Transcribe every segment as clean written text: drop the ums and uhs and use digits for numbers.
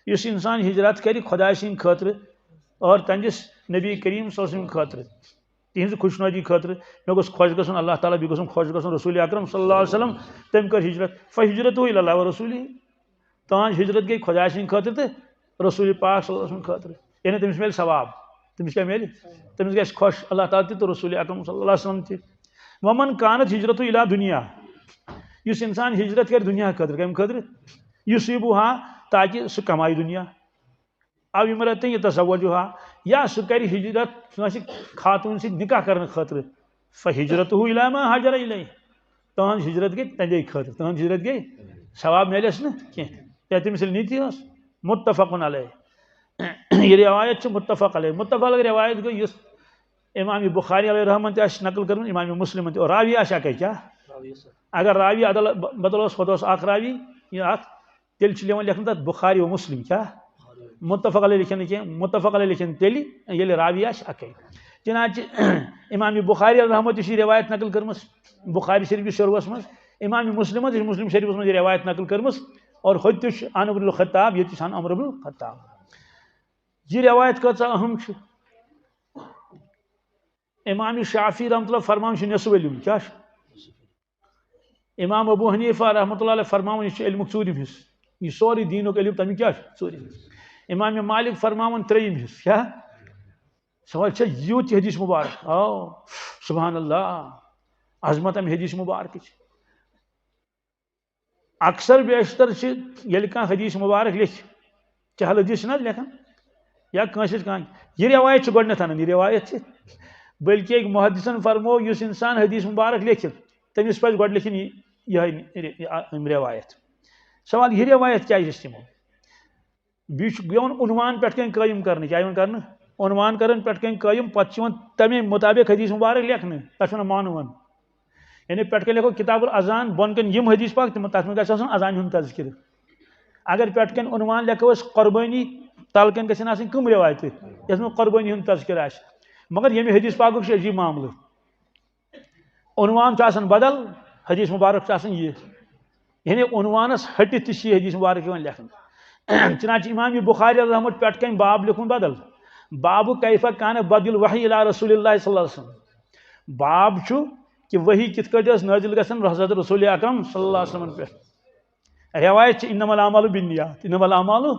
इस इंसान हिजरत कर खुदा सिंद खतर और तंदिस नबी करीम सल्लल्लाहु खतर तिहज खुशनदी खतर मे गोस खुश गसन अल्लाह ताला बी गोसम खुश गसन रसूल अकरम सल्लल्लाहु अलैहि वसल्लम तम कर हिजरत फहिजरत इल्लल्लाह व रसूली तहज हिजरत गई खुदा सिंद खतर तो रसूल पाक सल्लल्लाहु अलैहि वसल्लम खतर यानी तमिस मिल सवाब तमिस क्या मिल तमिस गस खुश अल्लाह ताला तो रसूल अकरम सल्लल्लाहु अलैहि वसल्लम ति वमन कानत हिजरत इला दुनिया इस इंसान हिजरत कर दुनिया खतर कम खतर युसीबुहा ताकि सह कमाई दुनिया अब इमरत यह तसवजुहा या सह कर हिजरत खातून से निकाह करने खतर फहिजरत इला मा हाजर इलैह तहन हिजरत गई तंदे खतर तहन हिजरत गई सवाब मिलस न कह तमिस नीति मुत्तफकुन अलैह यह रिवायत मुत्तफक अलैह मुत्तफक रिवायत गई इस इमाम बुखारी अलैहि रहमत नकल कर इमाम मुस्लिम और रावी आशा क्या अगर रावी अदल बदल खुद रावी तेल लिखन तथ बुखारी व मुस्लिम क्या मुत्तफक अलैह लिखन कह मुत्तफक अलैह लिखन तेल ये रावी अकै चनाच इमाम बुखारी रहमत रिवायत नकल कर बुखारी शरीफ शरवस मज इमाम मुस्लिम मुस्लिम शरीफ मज रिवायत नकल कर और खुद अन अब्दुल खत्ताब ये अमर अब्दुल खत्ताब यह रिवायत कच अहम इमाम शाफी रहमतुल्लाह फरमान नसफ इल्म क्या इमाम अबू हनीफा रहमतुल्लाह अलैह फरमान इल्मुक चूरिम हिस्स यह सोरी दीनुक इल्म तमिक क्या चूरिम हिस्स इमाम मालिक फरमान त्रेयिम हिस्स क्या सवाल यूत हदीस मुबारक ओ सुबहान अल्लाह अजमत अम हदीस मुबारक अक्सर बेशतर ये हदीस मुबारक लिख चहल हदीस ना लिखान या यह रिवायत गोडनथ अन यह रिवायत बल्कि एक मुहद्दिसन फरमो युस इंसान हदीस मुबारक लिख तमिस पे गोड लिखन यह रिवायत सवाल यह रिवायत क्या इस्तेमो बेवन उनवान पे कयम कर क्या कर उनवान कर पे कयम पे तमे मुताबिक हदीस मुबारक लिखन तथा मानवन यानी पे लिखो किताबुल अजान बन कन यम हदीस पाक तथ में अजान हूं तज़किर अगर पे उनवान लिखो कुर्बानी तलकन गम कम रिवायत ये कुर्बानी हूं तज़किर आ मगर यम हदीस पाक अजीब मामल उनवान बदल हदीस मुबारक ये यानी उनवानस हटित हदीस मुबारक लिखन चनाच इमाम बुखारी रहमत पे बाब लिखुन बदल बाब कैफा कान बदल वही इला रसूलिल्लाह सल्लल्लाहु अलैहि वसल्लम बाब कि वही कित नाजिल गसन हज़रत रसूल अकरम सल्लल्लाहु अलैहि वसल्लम पे रिवायत इन्नमल अमालु बिन्नियात इन्नमल अमालु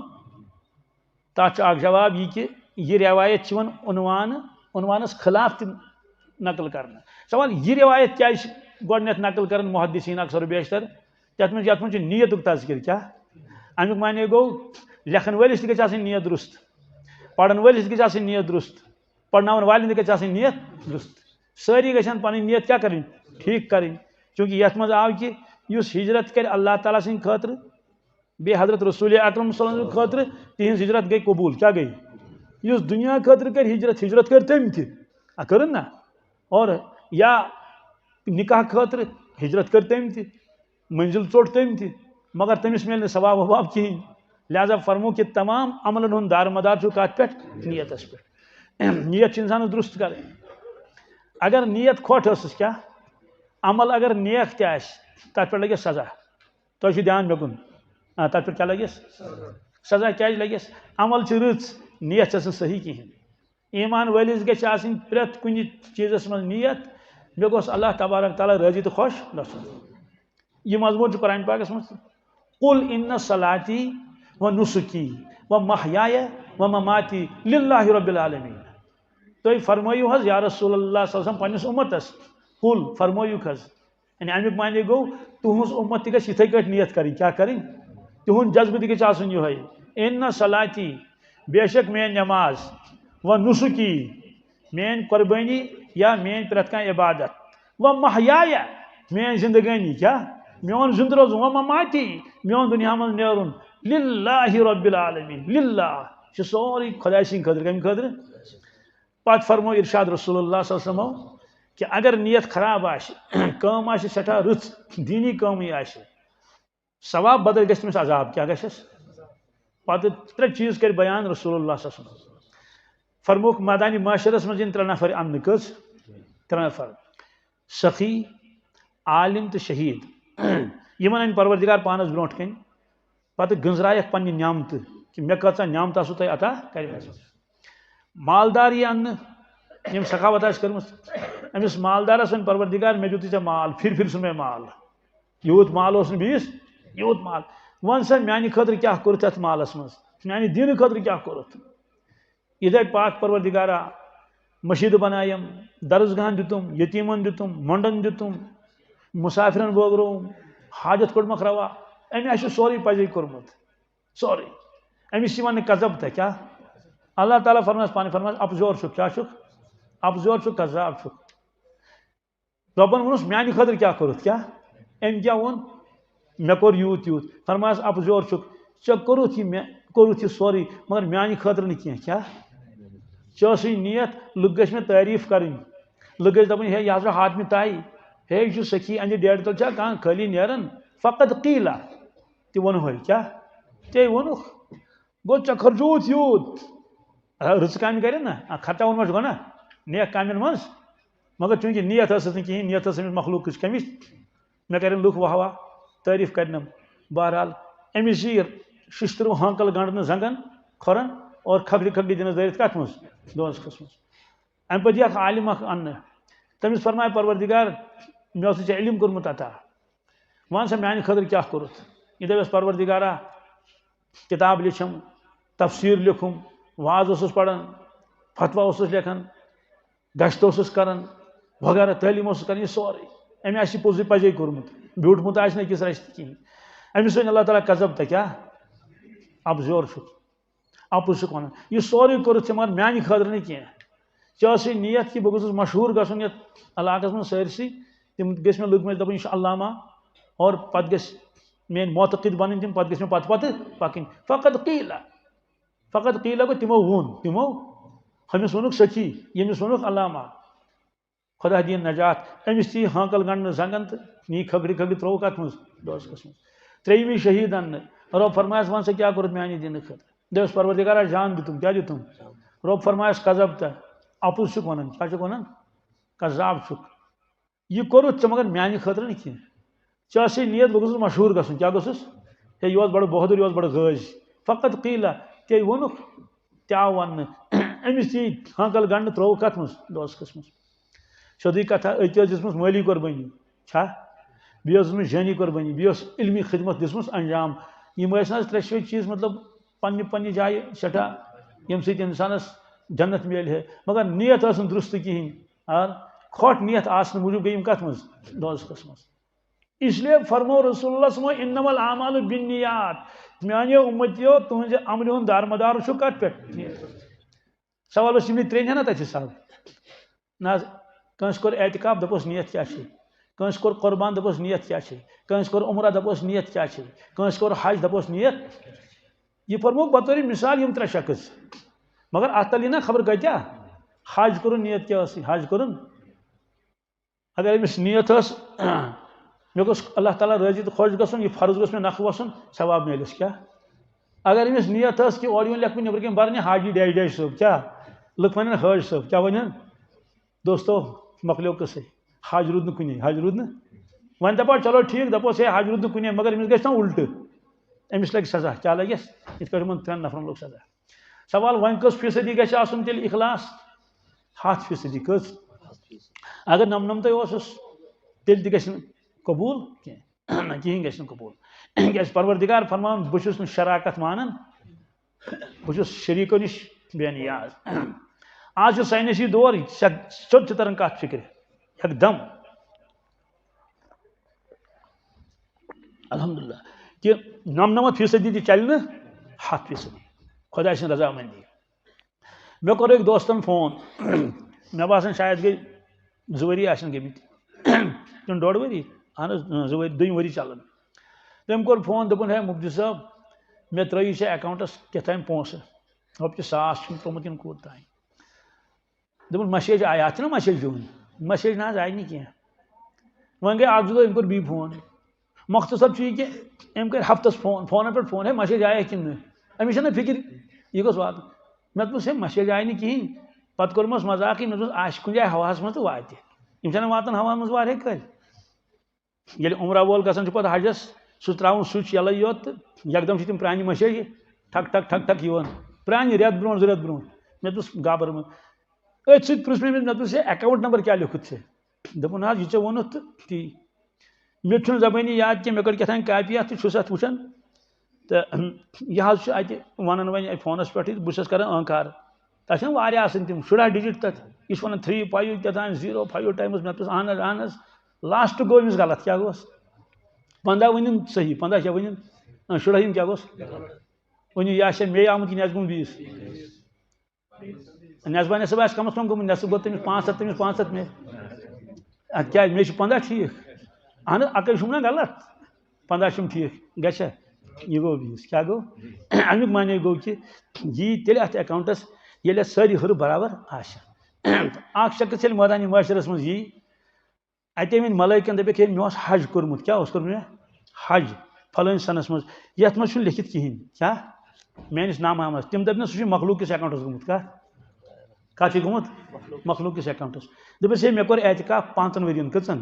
तथ जवाब यह कि यह रिवायत उनवानस खिलाफ नकल करना सवाल यह रिवायत क्या गोडनथ नकल कर मुहद्दिसीन अक्सर बेशतर तथ नीयत तज़किर क्या अमुक माने गो लेखन वलिस नीयत दुरुस्त पढ़न वलिस नीयत दुरुस्त पढ़नावन वालिन नीयत दुरुस्त सारी गन पन नीयत क्या करें ठीक करें चूँकि ये मज आव कि हिजरत कर अल्लाह ताला सिंद खतर बे हजरत रसूल अकरम सल्लल्लाहु अलैहि वसल्लम खतर तिहंज हिजरत गई कबूल क्या गई दुनिया खतर कर हिजरत कर तम कर ना और या निकाह खतर हिजरत कर तम मंजिल चोट तम मगर तमिस मिल सवाब ववाब कहें लिहाजा फरमो कि तमाम अमलन हूं दारमदार कत पे नीयतस पे नीयत इंसान दुरुस्त कर अगर नीयत खोट क्या अमल अगर नेक तथ पे लगे सजा तो ध्यान मेकुन तथ पे क्या लगे सजा क्या लगे अमल रच नीयत सही कहें ईमान वलिस प्रेत कुन चीज़स मज नीयत मे गोस अल्लाह तबारक ताला राजी तो खुश गसन यह मजमून कुरान पाकस मज कुल इन्न सलाती व नुसुकी व महयाय व ममाती लिल्लाहि रब्बिल आलमीन तो फरमायु हज या रसूलुल्लाह सल्लल्लाहु अलैहि वसल्लम पन्निस उम्मतस कुल फरमायु हज यानी अमुक माने गो तुहस उम्मत तक इथे कट नियत करें क्या करें तुहद जज्बे तक यह इन्न सलाती बेशक मेन नमाज व नुसुकी मेन कुर्बानी या मेन प्रत इबादत व महयाय मेन जिंदगानी क्या मोन जिंद रोज व ममाती मोन दुनिया मज नेरुन लिल्लाहि रब्बिल आलमीन लिल्लाह सोरी खुदा सिंद खतर कम खतर पत फरमो इरशाद रसूलुल्लाह सल्लल्लाहु अलैहि वसल्लम कि अगर नियत खराब कम सठा रुत दीनी कम सवाब बदल गमिस अजाब क्या गस पत त्रे चीज कर बयान रसूलुल्लाह सल्लल्लाहु अलैहि वसल्लम फरमोक मैदानी माशरस मज त्रे नफर अमन कस त्रे नफर सखी आलिम तो शहीद यमन अन परवरदिगार पानस ब्रोट कन पत गंजरायक पन्ने न्यामत कि मे कचा न्यामत आसो तुम अता कर मालदार ये अन्न यम सखावत कर्म अमिस मालदारस वन परवरदिगार मे दुत माल फिर सुन मे माल यूत माल बीस यूत माल वन सा मानि खतर क्या कोर अत मालस मज मानि दीन खतर क्या कोर इधर पाक परवरदिगारा मस्जिद बनायम दरसगाहन दितुम यतीमन दितुम मंडन दितुम मुसाफिरन बोगरोम हाजत कोड़मक रवा अमे सोरे पजे कोर्मुत सोरे अमिस वन कजब त क्या अल्लाह ताला फरमास पानी फरमास अपजोर छुक क्या छुक अपजोर छुक कजाब छुक रबन वोनस मानि खतर क्या कोरुत क्या अम क्या वोन मे कोर यूत यूत फरमास अपजोर छुक चे कोरुत ये सोरे मगर मानि खतर न क्या चे नीयत लुक गश मे तारीफ कर लुक गश दपन हे यह हाथम ताई हे यह सखी अंज डेढ़ तल कह खाली नेरन फ़कत कीला ते वो क्या ते वो गो चे खरजूत यूत रच काम कर ना खता वो गो ना नेक कामन मज मगर चूंकि नीयत कहें नीयत मखलूक कमिश मे कर लुक वाह वाह तारीफ करनम बहरहाल अमिस शिश्तर हाकल गंडन जंगन खोरन और खगड़ी खगड़ी दिन दरित कत मज दोस खसम अम पे आलिम अन्न तमिस फरमाए परवरदिगार मे इल्म कोर्मुत अता वन सा मानि खतर क्या कोरुत यह दपस परवरदिगारा किताब लिखम तफसीर लिखुम वाज पढ़न फतवा लेखन गश्त करान वगैरह तालीम कर यह सोरे अमे पोज पजे कोर्मुत ब्यूटमुत अकिस रश कहें अमिस वन अल्लाह ताला कजब त क्या अपजोर अपुज वन यह सोरे कोरुत मगर मानि खतर न कह चे नीयत कि बह मशहूर गन ये इलाक मज सरसी तम गि मे लुक दप यह अल्लामा और पत गि मेन मोतकद बन तम पे गि पत पकन फ़कत कीला गो तिमो हमिस वोनुक सखी यमिस वोनुक अल्लामा खुदा दीन नजात अमिस ती हाकल गंडन जंगन तो नी खगड़ी खगड़ी त्रो कत मज दोस कस त्रेमी शहीद अन्न रब फरमायस वन से क्या कोर मानि दिन खत दस परवरदिगारा जान दितुम क्या दितुम रब फरमायस कजब त अपुज वन क्या वन कजाब छुक यह कोरुत मगर मानि खतर न कह चे नीयत बह मशहूर गसन क्या गस हे यह बड़ बहादुर यह बड़ गाज फ़कत कीला ते वोनुक त्या वन अमिस ती हाकल गंड त्रो कत मज दोस कस सोदी कथा अत दिसमस माली कुर्बानी बे जानी कुर्बानी बे इल्मी खिदमत दिसमस अंजाम यम त्रे चीज मतलब पन्ने पन्ने जाए सठा यम इंसानस जन्नत मिल है मगर नीयत दुरुस्त कहें और खोट नीयत आसन मूजूब गई कत मज दोस कस इसलिए फरमो रसूलुल्लाह इन्नमल आमालु बिन्नियात मानियो उम्मतियो तुझे अमल हूं दारमदार कत पे सवाल त्रेन है ना तथ सब ना कंस कोर एतिकाफ दपोस नीयत क्या कंस कोर कुर्बान दपोस नीयत क्या कंस कोर उमरा दपोस नीयत क्या कंस कोर हज दपोस नीयत यह फरमो बतौर मिसाल यम त्रे शख्स मगर अतल ना खबर क्या हज कोर नीयत क्या हज कोर अगर अमिस नीयत मे गोस अल्लाह ताला राजी तो खुश गसन यह फर्ज गोस मे नख वसन सवाब मिलस क्या अगर अमिस नीयत कि और वन लेख नबर कन बरने हाजी डैश डैश सब क्या लुक वन हाज सब क्या वन दोस्तों मकलो कस हज रूद कुन हज रूद वन दपा चलो ठीक दपोस है हज रूद कुन मगर अमिस गना उल्ट अमिस लगे सजा क्या लगस इत त्रेन नफरन लोग सजा सवाल वन कस फीसदी गल तेल इखलास 100% कस अगर नमनमत तेल त कबूल कहें गि कबूल क्या परवरदिगार फरमान बहुत शराकत मानन बहुत शरीकों नश बेनियाज आज साइंसी दौर सोच तरन कत फिक्र एकदम अल्हम्दुलिल्लाह कि 99% चल 100% खुदा सं रजामंदी मे कोर एक दोस्तन फोन मे बासान शायद गई 2 वरी गमित 1.5 वरी अहन 2 वरी 2 वरी चलान तम कोर फोन दोपन है मुफ्ती साहब मे त्रई अकाउंटस कथान पोस रॉपि 100 त्रोमुत कूत तान दोपन मैसेज आया ना मैसेज दिवन मैसेज ना आय नी कह वन गई 1-2 दह कोर बी फोन मख्तसर यह कि अम कर हफ्तस फोन पे फोन है मैसेज आया कि अमिस ना फिक्र यह गोस वात मे दोस है मैसेज आय नी कहें पे कोर्मस मजाक मे दोस आश कुन जाए हवास मज तो वात यम वातान हवा मज वारिया कल ये उमरा वोल गसन पे हजस सह त्रा स्विच यल योत यकदम तम प्रान मैसेज ठक ठक ठक ठक प्रान रेत ब्रो 2 रेत ब्रो मे दुस गाबर में अथ सत पृछ मे दुस अकाउंट नंबर क्या लिखुत से दोपन यह ऐ वोनुत तो ती मे जबानी याद कह मे कर क्या कापी अत वुचान तो यह वन वन फोनस पे बहुत कर अंकार तथा तम 16 डिजिट तथ यह वन 3 5 क्या 0 5 टाइम्स मे अहन अहन लास्ट गो अमिस गलत क्या गोस 15 वन सही 15 क्या वन 16 क्या गोस वन यह मे आमुत यह गुम 20 नजबा सब कम अज कम गुम नसब गो तमिस 500 मे क्या मे 15 ठीक अहन अक ना गलत 15 ठीक गा यह गो 20 क्या गो अमुक माने गो कि यी तेल अत अकाउंटस ये सारी हर बराबर आ शख्स मैदानी माशरस मज यी अत मलैकन दप मे हज कोर्मुत क्या मे हज फलान सनस मज यथ मज लिखित कहें क्या मेनिस नाम तम दप सह मखलूक किस अकाउंटस गुमुत कत गुमुत मखलूक किस अकाउंटस दपस मे कोर एहतिकाफ 5 वरियन कचन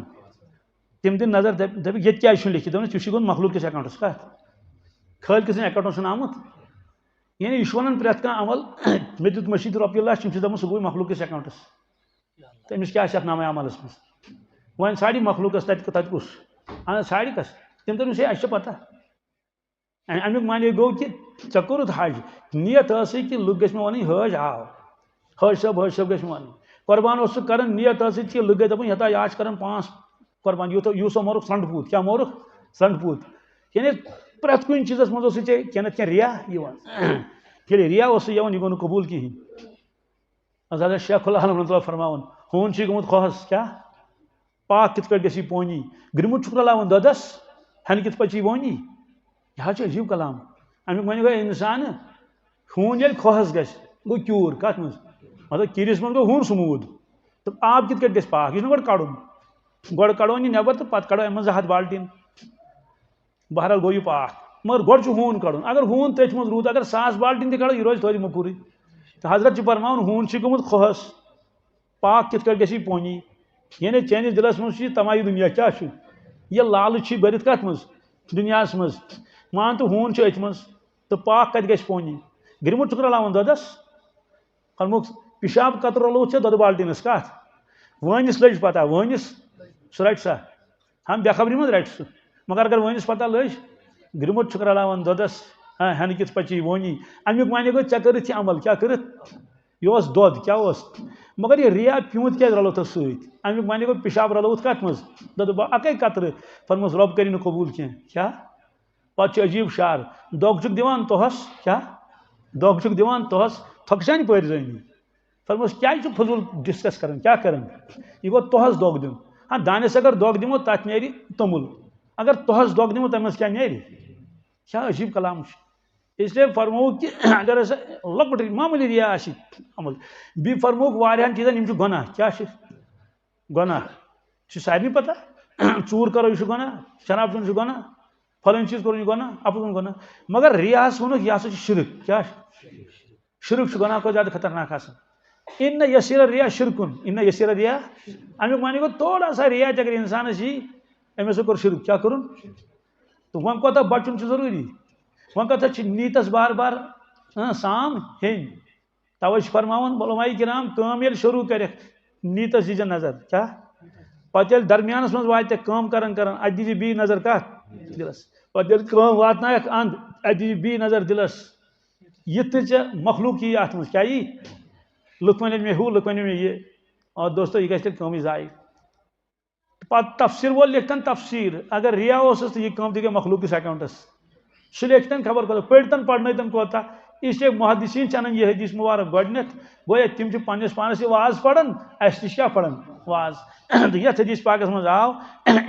तम दिन नजर दप ये क्या लिखित दस यह मखलूक किस अकाउंटस कत खाल किस अकाउंटस आमुत यानी यह वन प्रेत कह अमल मे दुत मशीद रॉपये लच दपन सह गो मखलूक किस अकाउंटस तमिस क्या नाम अमलस मज वन साड़ी मखलूकस तत कुस अह साड़ी कस तम दस अस पता अमुक माने गो कि ऐ कोरुत हज नियत कि लुक ग वन हज आव हज सब ग वन कुर्बान कर नियत कि लुक गई दपन यथा आज कर 5 कुर्बान यूसो मोरुख संड पूत क्या मोरुख संड पूत यानी प्रत कुन चीज़ मज क्या नत क्या रिया ये रिया यह गो कबूल कहें हजरत शेखुल आलम फरमान हून गुमुत खोहस क्या पाक कित पे पोनी ग्रिमुट रलावन ददस हन कित पे वोनी यह अजीब कलाम अमुक वन गो इंसान हून ये खोहस गो क्यूर कत मज मतलब किरिस मज गो हून स्मूद तो आब कित पे पाक यह गो कड़ोन यह नबर तो पे कड़ो अम 2 बाल्टीन बहरहाल गो यह पाक मगर गोड़ हून कड़न अगर हून तथ मज रूद अगर 100 बाल्टीन तह कड़ो यह रोज थोड़ी मकूर तो हजरत फरमान हून गुमुत खोहस पाक कित पे पोनी यानी चैनिस दिलस मज तमाही दुनिया क्या यह लालच भरित कत मज दुनिया मज मान तो हून अथ मज तो पाक कत ग पोनी गिरमुट रलावन ददस फरमुक पिशाब कत रलो 2 बाल्टीनस कत वनिस लज पता वनिस सह रट सा हम बेखबरी मज रट सह मगर अगर वनिस पता लज गिरमुट रलावन ददस हन कित पे वोनी अमुक माने गो ऐ कर अमल क्या कर यह दोद क्या मगर यह रिया प्यूत क्या रलो तो समुक माने गो पिशाब रलोत कत मज दोद अकै कतर फरमस रब कर कबूल क्या पे अजीब शार दोग दिवान तोहस क्या दोग दिवान तोहस थकशान परजानी फरमस क्या फजूल डिस्कस कर क्या कर यह गो तोहस दोग दिन हाँ दानस अगर दोग दिमो तथ नेरी तमुल अगर तोहस दोग दिमो तम क्या नेरी क्या अजीब कलाम इसलिए फरमो कि अगर लकट मामूली रिया अमल बी फरमोक वारियान चीज़न गुनाह क्या गुनाह सारे पता चूर करो यह गुनाह शराब चुन गुनाह फलन चीज करो गुनाह अपुन गुनाह मगर रियास वो यह शिरक क्या शिरक गुनाह को ज़्यादा खतरनाक इन यसीर रिया शिरकुन इन यसीर रिया अमुक माने को थोड़ा सा रिया अगर इंसान अमिस कोर शिरक क्या कर तो वह कोता बचुन जरूरी वह कथा नीतस बार बार साम हेन तवे फरमान उलमाए किराम कम ये शुरू कर नीतस दीज नजर क्या पे दरमियानस मज वात कर अत दीज बी नजर कत दिलस पे वात अंद अत दीज बी नजर दिलस यह ते मखलूक यी अत क्या यी लुक वन मे हू लुक वन मे ये और दोस्तों यह गई कमी जाय पत तफसीर वो लिखन तफसीर अगर रिया तो यह कम दी मखलूक किस अकाउंटस सह लेखन खबर कत पढ़तन पढ़न कोता इसलिए मुहद्दिसीन अनन यह हदीस मुबारक गडनथ गोया तिम पन्नस पानस यह वाज पढ़न अस क्या पढ़न वाज तो यथ हदीस पाकस मज आव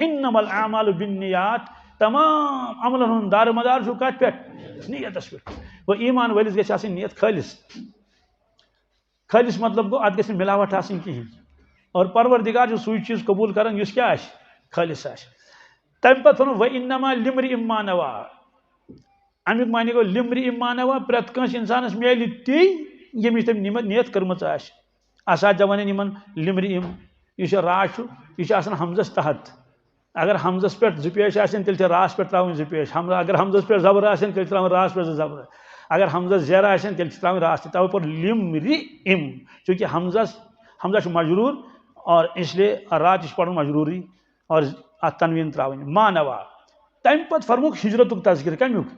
इन्नमल आमालु बिन्नियात तमाम अमलन हुन दारमदार कत पे नियतस पे वो ईमान वलिस गई नियत खालिस खालिस मतलब गो अत गई मिलावट कहें और परवरदिगार सू चीज कबूल कर क्या खालिस तम पे व इन्नमा लिम्र इम्मानवा अमुक माने गो लिम्र इम्मानवा प्रत कंस इंसानस मेल ती यमिस तम नियत कर्म असा जवान इन लिम्र इम यह राश यह हमजस तहत अगर हमजस पे 2 पेश तेल रास पे त्रावन 2 पेश अगर हमजस पे जबर तेल त्रावन रास पे 2 जबर अगर हमजा ज़ेर आसन तेल त्रा रास तवे पर लिम रि इम चूँकि हमजा मजरूर और इसलिए रात पढ़ मजरूरी और तनवीन त्रावन मानवा तम पे फरमुक हिजरत तस्कर कमुक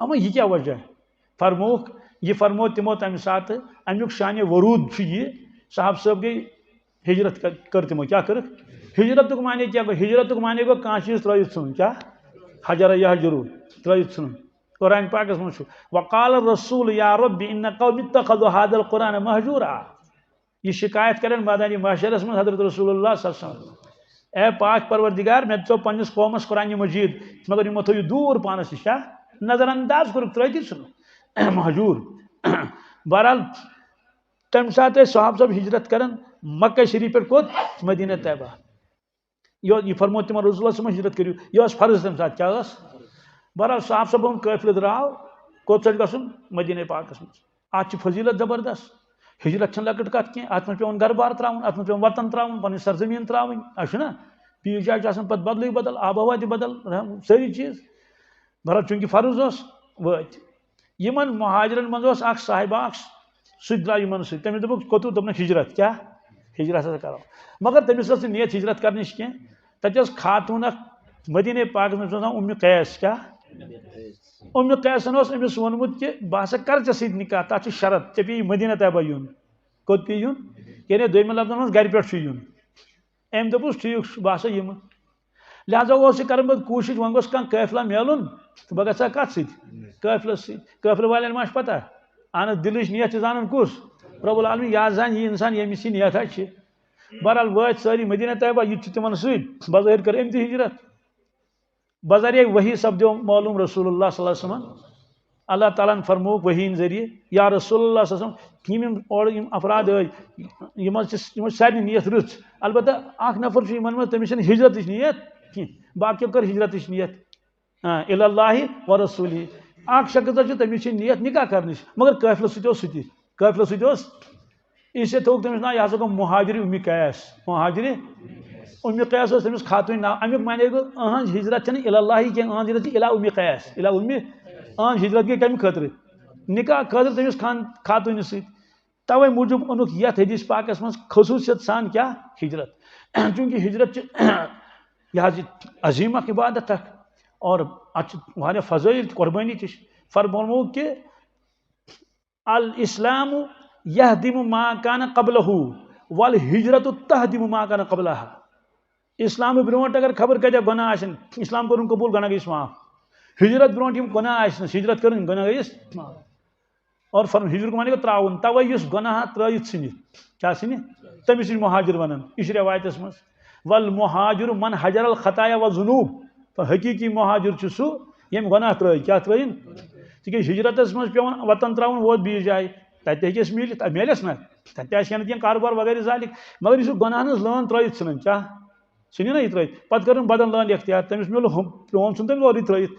अमा यह क्या वजह फरमुक यह फरमो तिमो तम सात अमुक शान वरूद यह साहब साहब गई हिजरत कर तिमो क्या कर हिजरत माने क्या गो हिजरत माने गो कह चीज त्रयित सन क्या हजर यह जरूर त्रयित सन कुरान पाकस मज वकाल रसूल या रब्बी इन्न कौमी इत्तखज़ु हाज़ल कुरान महजूरा यह शिकायत करें मैदानी महशरस में हजरत रसूलुल्लाह सल्लल्लाहु अलैहि वसल्लम ए पाक परवरदिगार मे तो पन्निस कौमस कुरान मजीद मगर यमो थो दूर पानस नश नजरअंदाज कर त्रयित सन महजूर बहरहाल तम सात साहब सब हिजरत कर मक्का शरीफ पे कोत मदीना तैयबा यह फरमो तिम रसूल हिजरत करू यह फर्ज तम सात क्या बहरहाल साहब सब काफिल द्राव कोत गन मदीना पाकस मज अत फजीलत जबरदस्त हिजरत लकट कत कह अत पे घर बार त्रावन अत पे वतन त्रावन पन सरजमीन त्रावन ना बीस जाए पे बदल बदल आबहवा बदल सारी चीज बहरहाल चूंकि फर्ज वत यमन महाजरन मज साहिबा सह द्राव तमिस दोप कोतु दोपन हिजरत क्या हिजरत करो मगर तमिस नीयत हिजरत कर कह तत खातून मदीने पाक में उम्म कैस क्या उम्म कैसन अमिस वोनमुत कि बह हसा कर ऐ निकाह तथ शरत ऐ पे मदीना तैयबा यून कोत पे यून यानी दोम लफ्जन मज गर पे यून अम दोपस ठीक बह हसा यम लिहाजा कर कोशिश वन गोस कह काफिला मिलन तो बह गा कत काफिल वाले मा पता अहन दिल नीयत जान कुस रब्बुल आलमीन यह जान यह इंसान यमिस नीयत बहरहाल वत सारी मदीना तैयबा यह तिमन सज़ाहिर कर अम हिजरत बज़रिए वही सपदो मालूम रसूलुल्लाह सल्लल्लाहु अलैहि वसल्लम अल्लाह ताला ने फरमोक वही जरिए या रसूलुल्लाह सल्लल्लाहु अलैहि वसल्लम और अफराद सारे नीयत रुच अलबत्ता अख नफर तमिस हिजरत नीयत कह बाकी कर हिजरत नीयत इलल्लाहि व रसूलिही अख शख्स तमिस नीयत निकाह कर मगर काफिल सह काफिल सह इससे थोक तमिस ना यह गो मुहाजिर उम्मी कैस मुहाजिर उम्मी कैस तमिस खातून ना अमुक माने गो अहन हिजरत इलल्लाहि कह अहन हिजरत इला उम्मी कैस इला उम्मी अहन हिजरत गई कम खतर निकाह खतर तमिस खातून तवे मूजूब ओनुक यथ हदीस पाकस मज खसूसियत सान क्या हिजरत चूंकि हिजरत यह अजीम इबादत और अत फजाइल कुर्बानी फरमो कि अल इस्लाम यहदिम मा कान कबलहु वल हिजरत तहदिम मा कान कबलहा इस्लाम ब्रोट अगर खबर कत गुनाह आसन इस्लाम कर कबूल गुनाह गई माफ हिजरत ब्रोट गुनाह आसन हिजरत कर गुनाह गई माफ और फर्म हिजर माने त्रावन तवे गुनाह त्रयित सन क्या सन तमिस मुहाजिर वन यह रवायत मज वल मुहाजिर मन हजर अल खताया व जुनूब तो हकीकी मुहाजिर सह यम गुनाह त्र क्या त्रन ती हिजरत मज पे वतन त्रावन वोत बीस जाए तत मिल मिलस ना तत कह कारोबार वगैरह जालिक मगर यह गुनाह लन त्रयित सन क्या सन ना यह त्रयित पे कर बदल लन इख्तियार तमिस मिल प्रोन सुन तम और त्रयित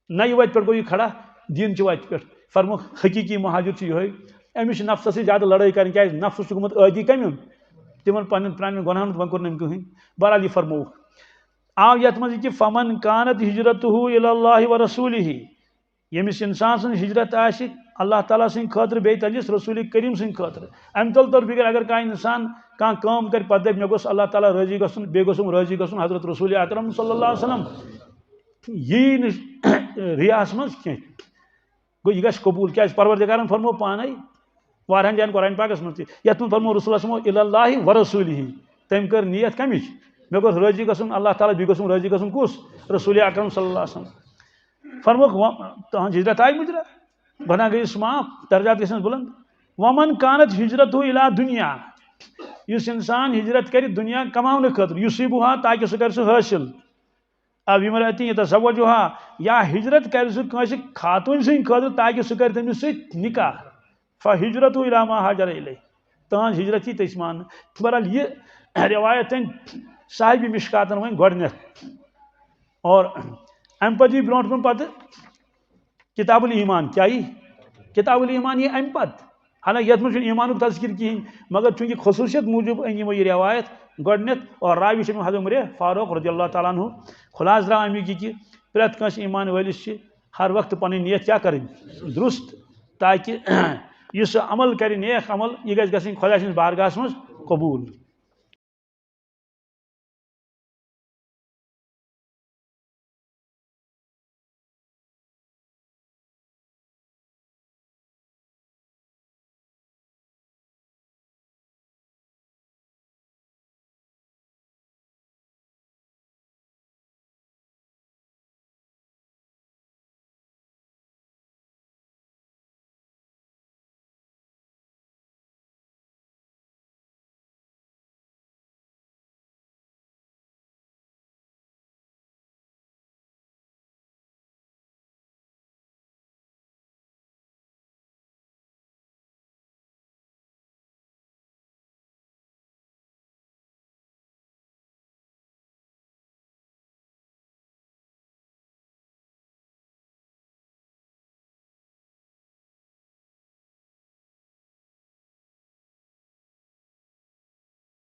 नई वत पे गो यह खड़ा दीन वत पे फरमुख हकीकी मुहाजिर यह अमिस नफ्स ज्यादा लड़ाई कर क्या नफ्स गुत आदि कम तिमन पन्न प्रान गुनाहन वन कोर कहीं बहरहाल यह फरमोक आव यथ मज कि फमन कानत हिजरतहु इलल्लाहि व रसूलिही यमिस इंसान सन हिजरत आशि अल्लाह ताला सिंह खतर बे तलिस रसूल करीम सिंह खतर अम तल तर फिर अगर कह इंसान कह काम कर पे मे गोस अल्लाह ताला राजी गसन बे गोसम राजी गसन हजरत रसूल अकरम सल्लल्लाहु अलैहि वसल्लम यी रियास मज कह गो यह गस कबूल क्या परवरदिगारन फरमो पाने वारहन जान कुरान पाकस मज यथ मज फरमो रसूल इलल्लाहि व रसूलिही तम कर नियत कमिच मे गोस राजी गसन अल्लाह ताला बे गोसम राजी गसन कुस रसूल अकरम सल्लल्लाहु अलैहि वसल्लम फरमोक तहन हिजरत आई मुजरा बना गई माफ दर्जात गसन बुलंद वमन कानत हिजरत इला दुनिया इस इंसान हिजरत कर दुनिया कमाने खतर युसिबुहा ताकि सह कर हासिल अब इमरती तसवजुहा या हिजरत कर सह खातून सद खतर ताकि सह कर तमिस निकाह फ़हिजरत इला मा हाजर इलैह तहन हिजरत तस मान बहरहाल यह रिवायत साहिब मिशकातन वन गोडनेथ और अम पे ब्रोट कुन पे किताबुल ईमान क्या किताबुल ईमान ये अम पे हालांकि ये मज ईमान तस्किर कहें मगर चूंकि खसूसियत मूजूब अन यह रिवायत गोडनेथ और रावी हज़रत उमर फारूक रज़ियल्लाहु ताला अन्हु खुलास द्राव अमिक कि प्रेत कंस ईमान वलिस हर वक्त पनी नीयत क्या करें दुरुस्त ताकि इस अमल कर नेक अमल यह गि खुदा सद बारगाह मज कबूल।